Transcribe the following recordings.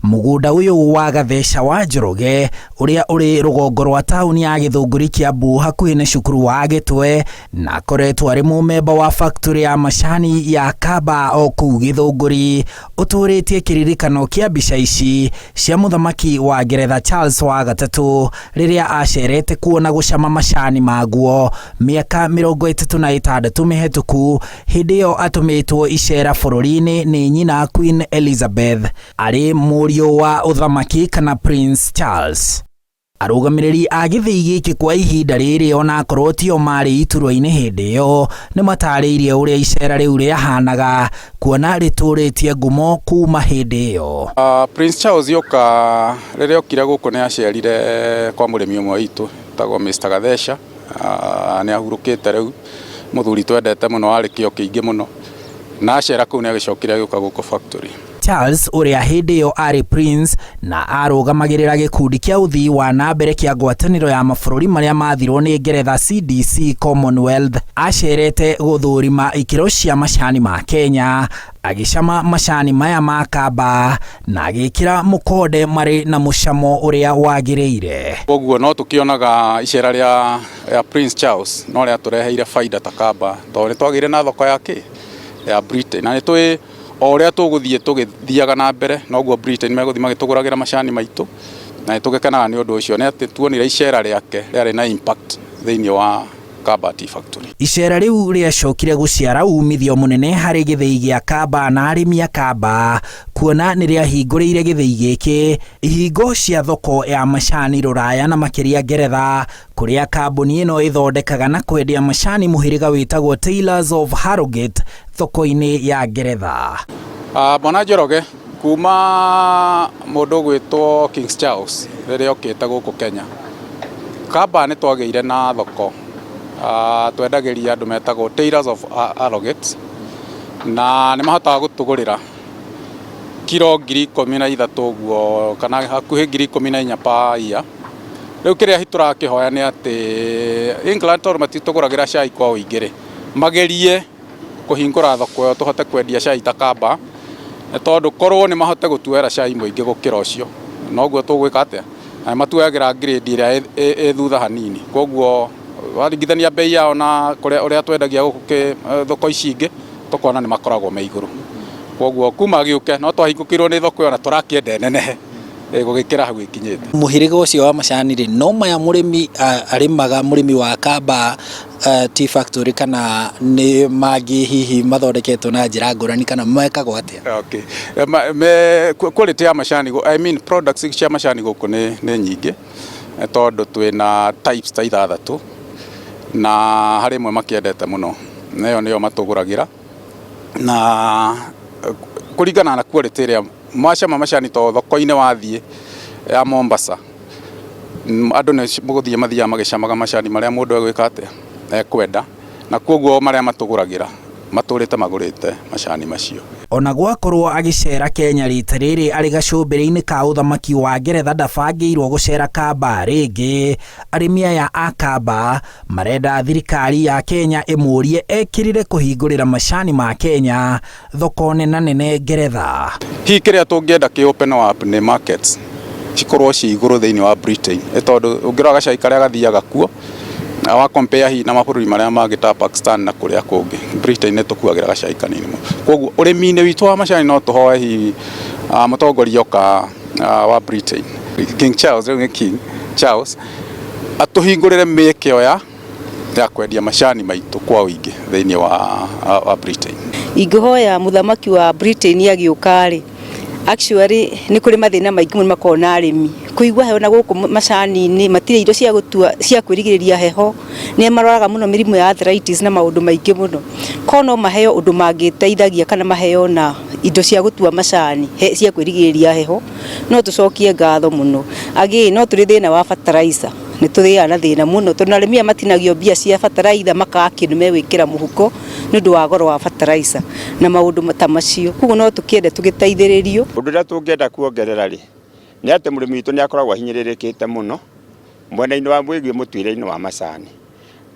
Mugunda uyu wa Gatheca wa Njoroge uria uri rugongo rwa tauni ya Githunguri Kiambu hakuhi na cukuru wa Gitwe na akoretwo ari mumemba wa factory ya macani ya Kaba o kuu Githunguri uturitie kiririkano kia mbica ici cia muthamaki wa Ngeretha Charles wa gatatu riria acerete kuona gucama macani maguo miaka 36 mihituku hindi yo atumitwo icera bururi-ini ni nyina Queen Elizabeth ari murio wa uthamaki kana Prince Charles. Arugamiriri a githii giki kwa ihinda riri ona akorwo tio mari iturwa-ini hindi yo ni matariirie uria icera riu riahanaga kuona rituritie ngumo kuma hindi yo. Prince Charles yoka riria okire guku ni acerire kwa murimi umwe witu tagwo Mr Gatheca ni ahurukite riu muthuri twendete muno ari kio kiingi muno na acera kuu ni agicokire guka guku factory. Charles uria hindi yo ari Prince na arugamagirira gikundi kia uthii wa nambere kia ngwataniro ya mabururi maria mathirwo ni Ngeretha CDC Commonwealth acerete guthurima ikiro cia macani ma Kenya agicama macani maya ma Kaba na agikira mukonde mari na mucamo uria wagiriire. Koguo no tukionaga icera ria Prince Charles no ria tureheire faida ta Kaba to ni twagire na thoko yake ya Britain na ni twi oria tuguthie tugithiaga na mbere noguo Britain meguthi magituguragira macani maitu na tugekanaga ni undu ucio ni ati tuonire icera riake riari na impact thiini wa Kaba Tea Factory. Icera riu riacokire guciara umithio munene hari githii gia Kaba na arimi a Kaba kuona ni riahinguriire githii giki ihingo cia thoko ya macani Ruraya na makiria Ngeretha kuria kambuni ino ithondekaga na kwendia macani muhiriga witagwo Taylors of Harrogate thoko-ini ya Ngeretha. Bwana Njoroge kuma mundu gwitwo King Charles riria okite guku Kenya Kaba ni twageire na thoko twendagiria andu metagwo Taylors of Harrogate na ni mahotaga gutugurira kilo 13,000 guo kana hakuhi 14,000 pa ia. Riu kiria hiturakihoya ni ati England tor matituguragira cai kwa uingire magerie kuhingura thoko yo tuhote kwendia cai ta Kaba tondu korwo ni mahote gutuera cai muingi gukira ucio noguo tugwika atia na matuagira grade iria thutha hanini koguo waringithania bei yao na uria twendagia guku thoko ici ingi tukona ni makoragwo me iguru koguo kuma giuke no twahingukirwo ni thoko yo na turakiende nenehe gugikira hau ikinyite. Muhiriga ucio wa macani ri no maya murimi arimaga murimi wa Kaba Tea Factory kana ni magi hihi mathondeketwo na njira ngurani kana mekagwo atia? Okay. Quality ya macani I mean products cia macani guku ni nyingi tondu twina types ta 6 na hari mwe makiendete muno nayo niyo matuguragira na kuringana na quality ria macama macani to thoko-ini wathie ya Mombasa andu ni muguthie mathia magicamaga macani maria mundu egwika atia ekwenda na koguo maria matuguragira maturite magurite macani macio. Ona gwakorwo agicera Kenya rita riri ari gacumbiri-ini ka uthamaki wa Ngeretha ndabangirwo gucera Kaba ringi arimi aya a Kaba marenda thirikari ya Kenya imurie ekirire kuhingurira macani ma Kenya thoko nene Ngeretha. Hi kiria tungienda ki open up ni markets cikorwo ci iguru thiini wa Britain tondu ungirora gacai karia gathiaga kuo wa compare hi na mabũrũri maria mangĩ ta Pakistan na kuria kungi Britain ni tukuagira gacai kanini mu koguo urimi-ini witu wa macani no tuhoe hi mutongoria oka wa Britain King Charles ni King Charles atuhingurire mĩeke ya kwendia macani maitu kwa wingi thiini wa Britain. Ingihoya muthamaki wa Britain agiukari actually ni kuri mathina maingi muno makona arimi kuigwa heho na guku macani ni matire indo cia gutua cia kwirigiriria heho ni maroraga muno mirimu ya arthritis na maundu maingi muno kono maheo undu mangiteithagia kana maheo na indo cia gutua macani cia kwirigiriria heho no tucokie ngatho muno agi no turi thina wa fertilizer ni tuthia na thina muno tondu arimi matinagio mbia cia fertilizer makakinu megwikira muhuko nundu wa goro wa fertilizer na maundu ta macio kuguo no tukiende tugiteithiririo undu ria tungienda kuongerera ri ni ati murimi witu ni akoragwo hinyiririkite muno mwena-ini wa mwigi mutuire-ini wa macani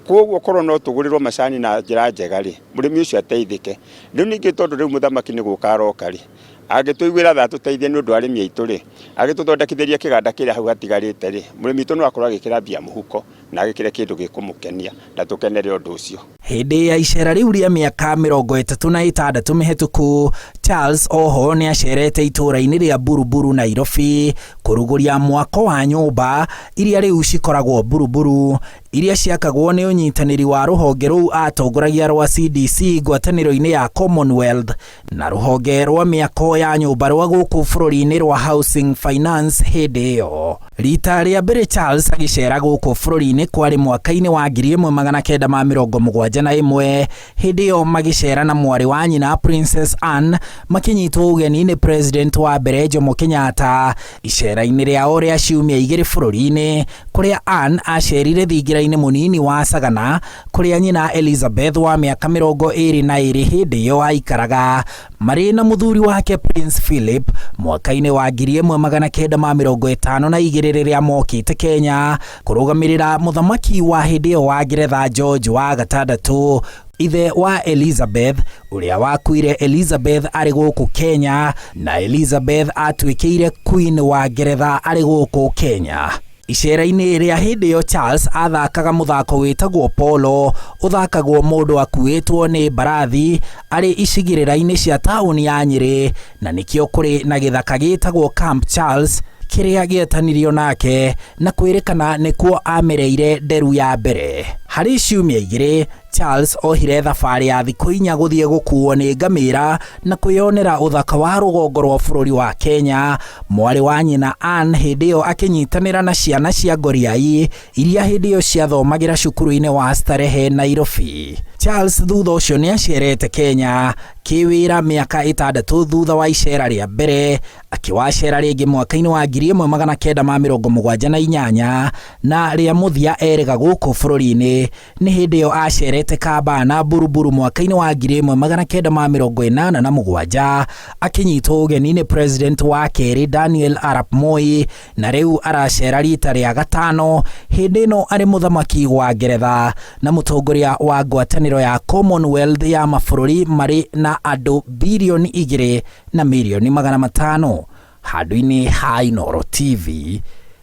koguo korwo no tugurirwo macani na njira njega ri murimi ucio ateithike riu ningi tondu riu muthamaki ni guka aroka ri agituiguira tha tuteithie nundu arimi aitu ri agituthondekithiria kiganda kiria hau hatigarite ri murimi itu no akorwo agikira mbia muhuko na agikire kindu gikumukenia na tukenere undu ucio. Hindi ya icera riu ria miaka 36 mihituku, Charles oho ni acerete itura-ini ria Buruburu Nairobi kuruguria mwako wa nyumba iria riu cikoragwo Buruburu iria ciakagwo ni unyitaniri wa ruhonge ruu atongoragia rwa CDC ngwataniro-ini ya Commonwealth na ruhonge rwa miako ya nyumba rwa guku bururi-ini rwa Housing Finance. Hindi iyo rita ria mbere Charles agicera guku bururi-ini kwari mwaka-ini wa 1971. Hindi iyo magicera na mwari wa nyina Princess Anne makinyitwo ugeni ni President wa mbere Jomo Kenyatta. Icera-ini riao ria ciumia 2 bururi-ini kuria Anne acerire thingira-ini munini wa Sagana kuria nyina Elizabeth wa miaka 22 hindi iyo aikaraga mari na muthuri wake Prince Philip mwaka-ini wa 1952 riria mokite Kenya kurugamirira muthamaki wa hindi iyo wa Ngeretha George wa gatandatũ, ithe wa Elizabeth uria wakuire Elizabeth ari guku Kenya na Elizabeth atwikire Queen wa Ngeretha ari guku Kenya. Icera-ini ria hindi iyo Charles athakaga muthako witagwo polo uthakagwo mundu akuitwo ni mbarathi ari icigirira-ini cia tauni ya Nyeri na nikio kuri na githaka gitagwo Camp Charles kiria gietanirio nake na kwirikana nikuo amereire nderu ya mbere. Hari ciumia 2 Charles ohire thabari ya thiku 4 guthie gukuo ni ngamira na kwiyonera uthaka wa rugongo rwa bururi wa Kenya. Mwari wa nyina Anne hindi iyo akinyitanira na ciana cia ngoriai iria hindi iyo ciathomagira cukuru-ini wa Starehe Nairobi. Charles thutha ucio ni acerete Kenya kiwira miaka 6 thutha wa icera ria mbere, akiwacera ringi mwaka-ini wa 1978 na ria muthia erega guku bururi-ini ni hindi iyo acerete Kamba na Buruburu mwaka-ini wa 1987 akinyitwo ugeni ni President wa keri Daniel Arap Moi na riu aracera rita ria gatano. Hindi ino ari muthamaki wa Ngeretha na mutongoria wa ngwataniro ya Commonwealth ya mabururi mari na andu bilioni 2 na milioni 500. Handu-ini ha Inooro TV,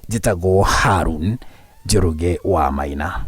njitagwo Harun Njoroge wa Maina.